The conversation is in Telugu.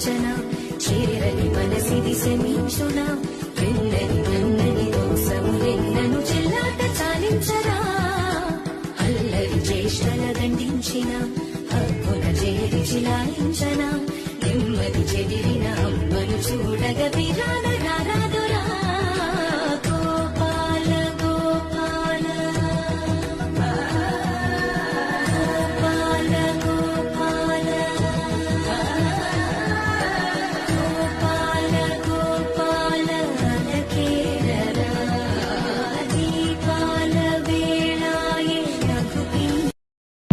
చాలించన చేరని మనసిది శమించున వెన్నని నన్నని దోసములెన్నను చెల్లాట చాలించరా అల్లరి చేష్టల దండించిన హక్కున చేరి చిలాయించన నెమ్మది చెదిరిన అమ్మను చూడగ విరాన రారాధ